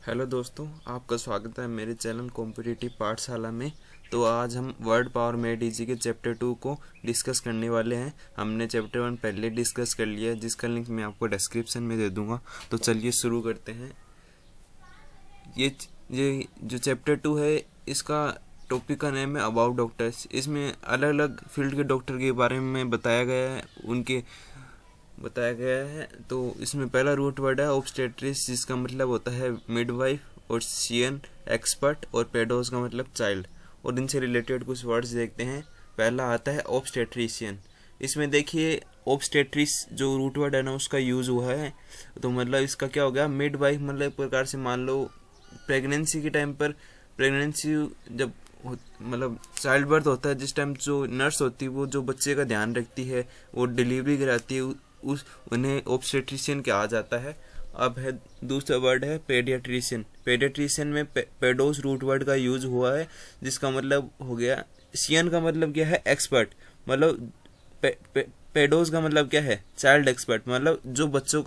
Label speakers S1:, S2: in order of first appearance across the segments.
S1: Hello दोस्तों, आपका स्वागत है मेरे चैनल कॉम्पिटिटिव पाठशाला में। तो आज हम वर्ड पावर मेड इजी के चैप्टर 2 को डिस्कस करने वाले हैं। हमने चैप्टर 1 पहले डिस्कस कर लिया है, जिसका लिंक मैं आपको डिस्क्रिप्शन में दे दूंगा। तो चलिए शुरू करते हैं। ये जो चैप्टर 2 है, इसका टॉपिक का नेम है अबाउट डॉक्टर्स। इसमें अलग अलग फील्ड के डॉक्टर के बारे में बताया गया है। तो इसमें पहला रूट वर्ड है ऑब्स्टेट्रिस, जिसका मतलब होता है मिडवाइफ, और सियन एक्सपर्ट, और पेडोस का मतलब चाइल्ड। और इनसे रिलेटेड कुछ वर्ड्स देखते हैं। पहला आता है ऑब्स्टेट्रिशियन। इसमें देखिए ऑब्स्टेट्रिस जो रूट वर्ड है ना, उसका यूज हुआ है। तो मतलब इसका क्या हो गया, मिडवाइफ मतलब एक प्रकार से मान लो प्रेगनेंसी के टाइम पर, प्रेगनेंसी जब मतलब चाइल्ड बर्थ होता है, जिस टाइम जो नर्स होती है वो जो बच्चे का ध्यान रखती है, वो डिलीवरी कराती है, उन्हें ऑब्स्टेट्रिशियन कहा जाता है। अब है दूसरा वर्ड है पेडियाट्रिशियन। पेडियाट्रिशियन में पेडोस रूट वर्ड का यूज हुआ है, जिसका मतलब हो गया, सियन का मतलब क्या है, एक्सपर्ट। मतलब पेडोस का मतलब क्या है, चाइल्ड एक्सपर्ट, मतलब जो बच्चों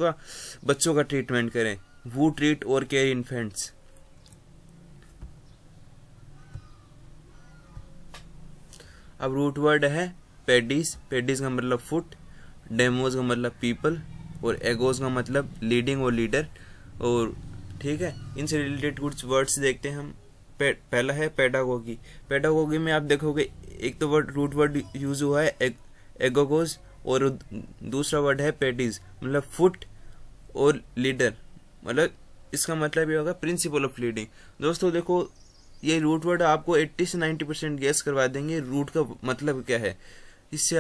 S1: का ट्रीटमेंट करें, वो ट्रीट और केयर इन्फेंट्स। अब रूट वर्ड है पेडिस। पेडिस का मतलब फुट, डेमोज का मतलब पीपल, और एगोज का मतलब लीडिंग और लीडर। और ठीक है, इनसे रिलेटेड कुछ वर्ड्स देखते हैं हम। पहला है पेडागोगी। पेडागोगी में आप देखोगे एक तो रूट वर्ड यूज हुआ है एगोगोज, और दूसरा वर्ड है पेडिस, मतलब फुट और लीडर। मतलब इसका मतलब ये होगा प्रिंसिपल ऑफ लीडिंग। दोस्तों देखो, ये रूट वर्ड आपको 80 से 90% गेस करवा देंगे रूट का मतलब क्या है। इससे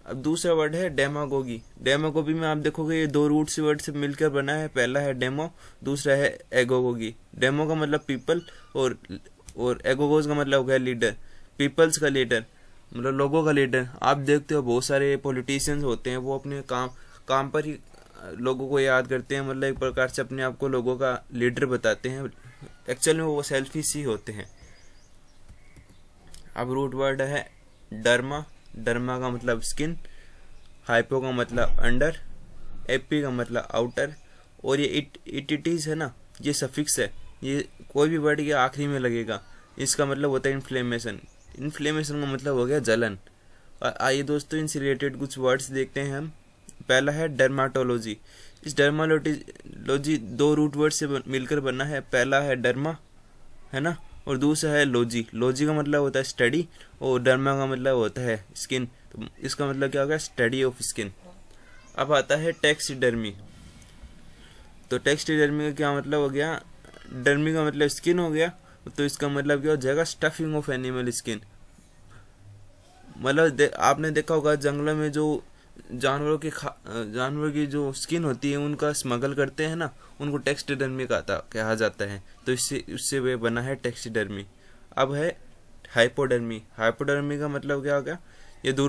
S1: अब दूसरा वर्ड है डेमागोगी। डेमागोगी में आप देखोगे ये दो रूट से वर्ड से मिलकर बना है। पहला है डेमो, दूसरा है एगोगोगी। डेमो का मतलब पीपल, और एगोगोज का मतलब हो गया लीडर, पीपल्स का लीडर, मतलब लोगों का लीडर। आप देखते हो बहुत सारे पॉलिटिशियंस होते हैं, वो अपने काम पर ही लोगों को याद करते हैं, मतलब एक प्रकार से अपने आप को लोगों का लीडर बताते हैं। एक्चुअल में वो सेल्फिश ही होते हैं। अब रूट वर्ड है डर्मा। डर्मा का मतलब स्किन, हाइपो का मतलब अंडर, एपी का मतलब आउटर, और ये इटिटीज है ना, ये सफिक्स है। ये कोई भी वर्ड के आखिरी में लगेगा। इसका मतलब होता है इन्फ्लेमेशन। इन्फ्लेमेशन का मतलब हो गया जलन। आइए दोस्तों, इनसे रिलेटेड कुछ वर्ड्स देखते हैं हम। पहला है डर्माटोलॉजी। इस डर्माटोलॉजी दो रूट वर्ड से मिलकर बना है। पहला है डर्मा, है ना, और दूसरा है लॉजी। लॉजी का मतलब होता है स्टडी, और डर्मा का मतलब होता है स्किन। तो इसका मतलब क्या होगा, स्टडी ऑफ स्किन। अब आता है टेक्सिडर्मी। तो टेक्सिडर्मी का क्या मतलब हो गया, डर्मी का मतलब स्किन हो गया, तो इसका मतलब क्या हो जाएगा, स्टफिंग ऑफ एनिमल स्किन। मतलब आपने देखा होगा जंगलों में जो जानवर की जो स्किन होती है, उनका स्मगल करते हैं ना, उनको टेक्सिडर्मी कहा जाता है। तो इससे वे बना है टेक्सिडर्मी। अब है हाइपोडर्मी। हाइपोडर्मी का मतलब क्या हो गया, ये दो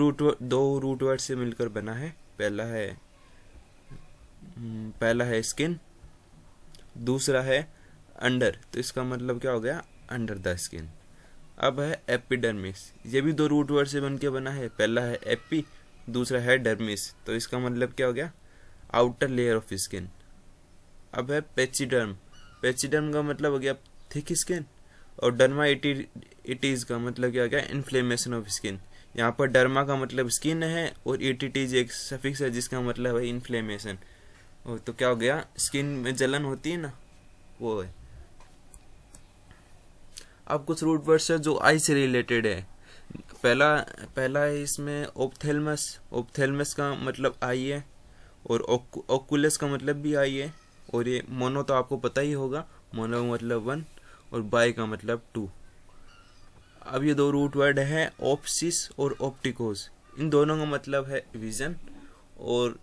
S1: रूट वर्ड से मिलकर बना है। पहला है स्किन, दूसरा है अंडर, तो इसका मतलब क्या हो गया, अंडर द स्किन। अब है एपिडर्मिस। ये भी दो रूट वर्ड से बन के बना है। पहला है एपी, दूसरा है डर्मिस, तो इसका मतलब क्या हो गया, आउटर लेयर ऑफ स्किन। अब है पेचिडर्म। पेचिडर्म का मतलब हो गया थिक स्किन, और डर्मा इटीज का मतलब क्या हो गया, इन्फ्लेमेशन ऑफ स्किन। यहाँ पर डर्मा का मतलब स्किन है, और इटीज एक सफिक्स है जिसका मतलब है इन्फ्लेमेशन। तो क्या हो गया, स्किन में जलन होती है ना, वो है। अब कुछ रूट वर्ड्स है जो आई से रिलेटेड है। पहला है इसमें ओप्थेल्मस। ओप्थेल्मस का मतलब आई है, और ओकुलस का मतलब भी आई है। और ये मोनो तो आपको पता ही होगा, मोनो का मतलब 1, और बाई का मतलब 2। अब ये दो रूट वर्ड है ऑप्सिस और ऑप्टिकोस। इन दोनों का मतलब है विजन, और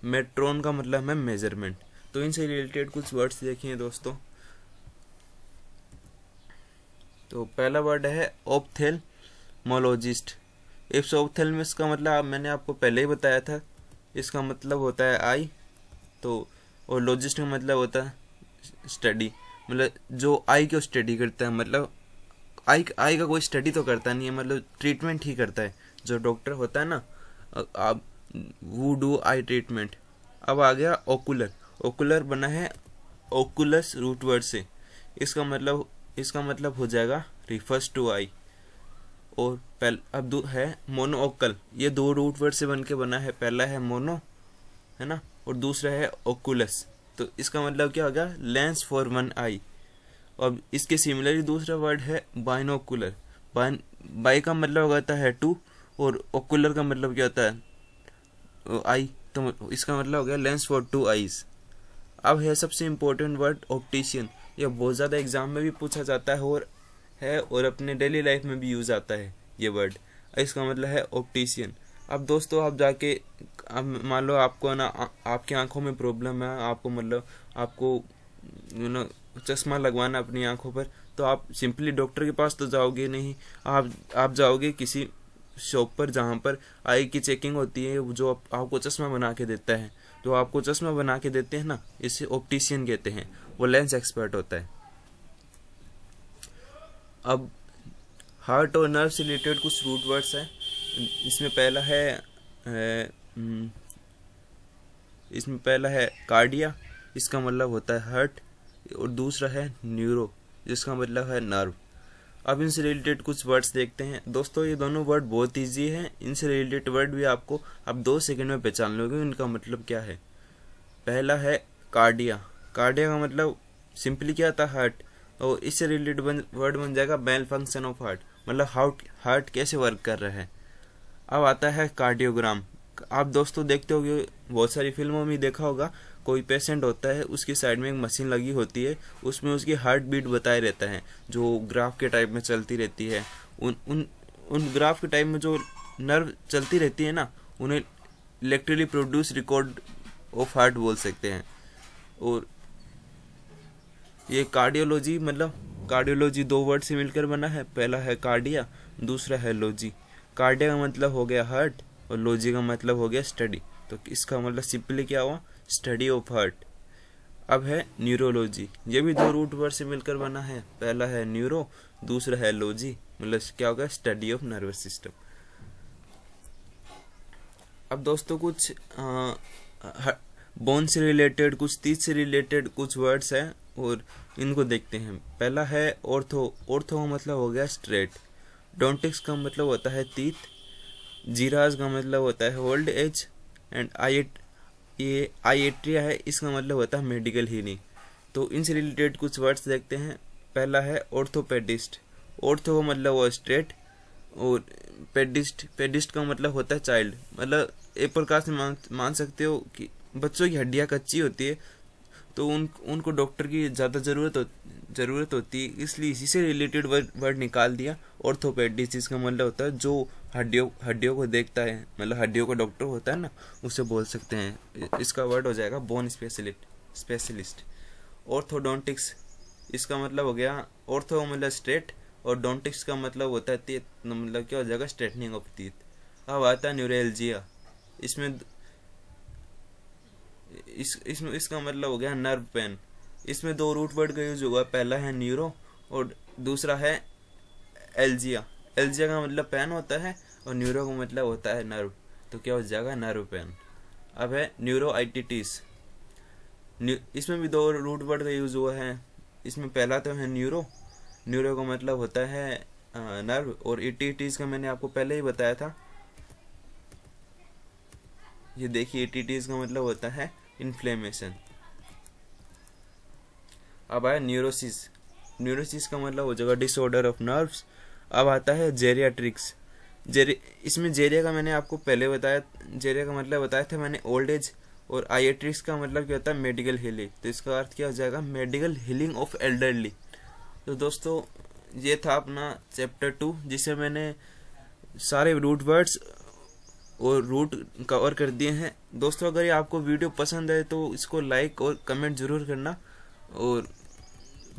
S1: मेट्रोन का मतलब है मेजरमेंट। तो इनसे रिलेटेड कुछ वर्ड्स देखिए दोस्तों। तो पहला वर्ड है ऑप्थेल्मोलॉजिस्ट। इस ऑप्थेल्मस का मतलब मैंने आपको पहले ही बताया था, इसका मतलब होता है आई। तो और लॉजिस्ट का मतलब होता है स्टडी, मतलब जो आई को स्टडी करता है। मतलब आई का कोई स्टडी तो करता नहीं है, मतलब ट्रीटमेंट ही करता है। जो डॉक्टर होता है ना, आप वो डू आई ट्रीटमेंट। अब आ गया ओकुलर। ओकुलर बना है ओकुलस रूट वर्ड से। इसका मतलब हो जाएगा रिफर्स टू आई। और अब है मोनोओकल, ये 2 रूट वर्ड से बन के बना है। पहला है मोनो, है ना, और दूसरा है ओकुलस। तो इसका मतलब क्या होगा, लेंस फॉर 1 आई। और इसके सिमिलरली दूसरा वर्ड है बाइनोकुलर। बाई का मतलब होता है 2 और ओकुलर का मतलब क्या होता है आई। तो इसका मतलब हो गया लेंस फॉर 2 आईज। अब है सबसे इम्पोर्टेंट वर्ड ऑप्टिशियन। यह बहुत ज़्यादा एग्जाम में भी पूछा जाता है और अपने डेली लाइफ में भी यूज़ आता है ये वर्ड। इसका मतलब है ऑप्टिशियन। अब दोस्तों आप जाके, अब मान लो आपको ना आपकी आंखों में प्रॉब्लम है, आपको चश्मा लगवाना अपनी आंखों पर, तो आप सिंपली डॉक्टर के पास तो जाओगे नहीं, आप जाओगे किसी शॉप पर जहाँ पर आई की चेकिंग होती है, जो आपको चश्मा बना के देता है। जो आपको चश्मा बना के देते हैं ना, इसे ऑप्टिशियन कहते हैं। वो लेंस एक्सपर्ट होता है। अब हार्ट और नर्व से रिलेटेड कुछ रूट वर्ड्स हैं। इसमें पहला है कार्डिया, इसका मतलब होता है हार्ट। और दूसरा है न्यूरो, जिसका मतलब है नर्व। अब इनसे रिलेटेड कुछ वर्ड्स देखते हैं। दोस्तों ये दोनों वर्ड बहुत इजी हैं। इनसे रिलेटेड वर्ड भी आप 2 सेकंड में पहचान लोगे इनका मतलब क्या है। पहला है कार्डिया। कार्डिया का मतलब सिंपली क्या था, हार्ट। और इससे रिलेटेड वर्ड बन जाएगा मेल फंक्शन ऑफ हार्ट, मतलब हार्ट कैसे वर्क कर रहा है। अब आता है कार्डियोग्राम। आप दोस्तों देखते होगे, बहुत सारी फिल्मों में देखा होगा, कोई पेशेंट होता है, उसकी साइड में एक मशीन लगी होती है, उसमें उसकी हार्ट बीट बताए रहता है, जो ग्राफ के टाइप में चलती रहती है। उन ग्राफ के टाइप में जो नर्व चलती रहती है ना, उन्हें electrically produce record of heart बोल सकते हैं। और ये कार्डियोलॉजी 2 वर्ड से मिलकर बना है। पहला है कार्डिया, दूसरा है लॉजी। कार्डिया का मतलब हो गया हार्ट और लॉजी का मतलब हो गया स्टडी। तो इसका मतलब सिंपली क्या हुआ, स्टडी ऑफ हार्ट। अब है न्यूरोलॉजी। ये भी 2 रूट वर्ड से मिलकर बना है। पहला है न्यूरो, दूसरा है लॉजी, मतलब क्या होगा, स्टडी ऑफ नर्वस सिस्टम। अब दोस्तों कुछ बोन से रिलेटेड, कुछ टीथ से रिलेटेड कुछ वर्ड्स हैं और इनको देखते हैं। पहला है ऑर्थो। ऑर्थो का मतलब हो गया स्ट्रेट। डोंटिक्स का मतलब होता है टीथ। जीराज का मतलब होता है ओल्ड एज। एंड आइएट्रिया है, इसका मतलब होता है मेडिकल हीलिंग। तो इनसे रिलेटेड कुछ वर्ड्स देखते हैं। पहला है ऑर्थोपेडिस्ट। ऑर्थो का मतलब वो स्ट्रेट और पेडिस्ट का मतलब होता है चाइल्ड। मतलब एक प्रकार से मान सकते हो कि बच्चों की हड्डियाँ कच्ची होती है, तो उनको डॉक्टर की ज़्यादा ज़रूरत होती है, इसलिए इसी से रिलेटेड वर्ड निकाल दिया ऑर्थोपेडिस्ट। इसका मतलब होता है जो हड्डियों को देखता है, मतलब हड्डियों का डॉक्टर होता है ना, उसे बोल सकते हैं। इसका वर्ड हो जाएगा बोन स्पेशलिस्ट। ऑर्थोडोंटिक्स, इसका मतलब हो गया, ऑर्थो मतलब स्ट्रेट और डोंटिक्स का मतलब होता है टीथ, मतलब क्या हो जाएगा, स्ट्रेटनिंग ऑफ टीथ। अब आता है न्यूरोलजिया। इसका मतलब हो गया नर्व पेन। इसमें 2 रूट वर्ड का यूज हुआ। पहला है न्यूरो और दूसरा है एल्जिया। एल्जिया का मतलब पेन होता है और न्यूरो का मतलब होता है नर्व, तो क्या हो जाएगा, नर्व पेन। अब है न्यूरोआइटिस। इसमें भी 2 रूट वर्ड का यूज हुआ है। इसमें पहला तो है न्यूरो का मतलब होता है नर्व, और इटिटिस का मैंने आपको पहले ही बताया था। ये देखिए, इटिटिस का मतलब होता है इन्फ्लेमेशन। अब आया न्यूरोसिस का मतलब हो जाएगा डिसऑर्डर ऑफ नर्व्स। अब आता है जेरियाट्रिक्स। इसमें जेरिया का मैंने आपको पहले बताया, जेरिया का मतलब बताया था मैंने ओल्ड एज, और आइएट्रिक्स का मतलब क्या होता है, मेडिकल हीलिंग। तो इसका अर्थ क्या हो जाएगा, मेडिकल हीलिंग ऑफ एल्डरली। तो दोस्तों ये था अपना चैप्टर 2, जिसे मैंने सारे रूट वर्ड्स और रूट कवर कर दिए हैं। दोस्तों अगर ये आपको वीडियो पसंद है तो इसको लाइक और कमेंट ज़रूर करना। और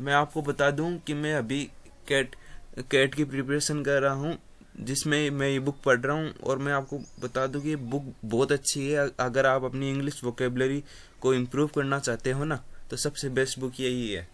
S1: मैं आपको बता दूं कि मैं अभी कैट की प्रिपरेशन कर रहा हूं, जिसमें मैं ये बुक पढ़ रहा हूं। और मैं आपको बता दूं कि ये बुक बहुत अच्छी है। अगर आप अपनी इंग्लिश वोकेबलरी को इम्प्रूव करना चाहते हो ना, तो सबसे बेस्ट बुक यही है।